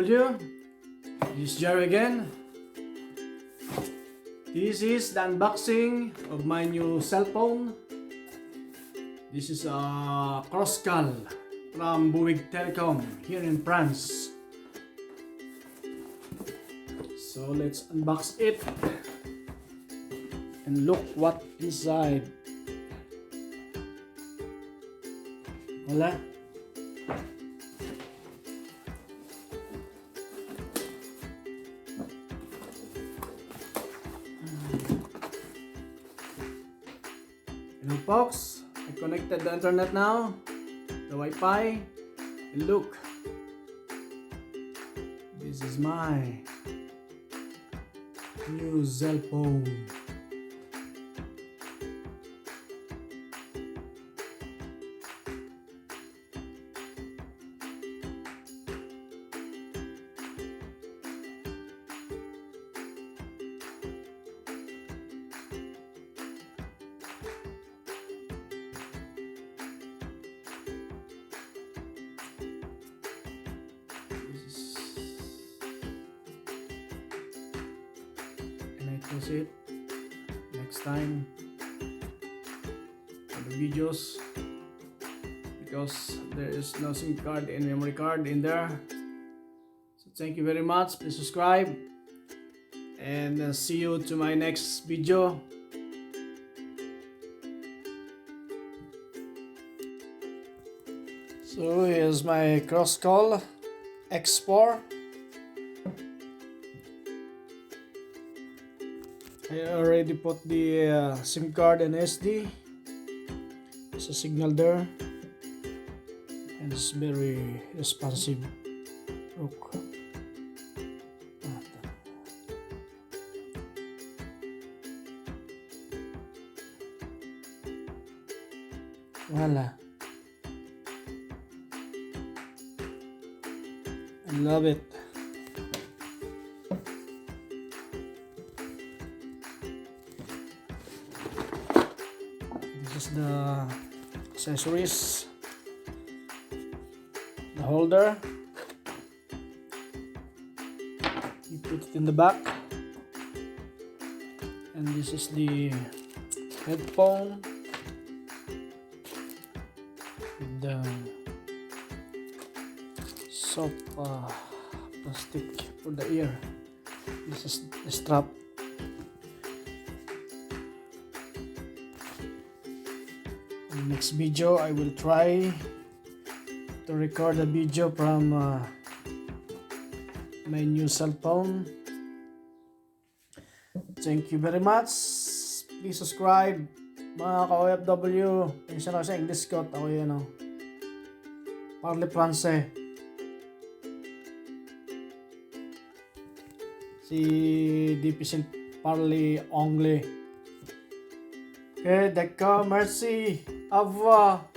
OFW. This is Jerry again. This is the unboxing of my new cell phone. This is a Crosscall from Bouygues Telecom here in France. So let's unbox it and look what inside. Wala. Hello folks, I connected the internet now, the Wi-Fi, and look, this is my new cell phone. That's it. Next time for the videos, because there is no SIM card and memory card in there. So thank you very much. Please subscribe and see you to my next video. So here's my Crosscall X4. I already put the SIM card and SD. There's a signal there, and it's very responsive. Look. Voila. I love it. This is the accessories, the holder. You put it in the back, and this is the headphone with the soft plastic for the ear. This is the strap. In the next video, I will try to record a video from my new cell phone. Thank you very much. Please subscribe, mga ka-OFW. Pensya na sa English ko. Ako yun, parle français. Si difficile parler anglais. Ok, d'accord, merci. Au revoir.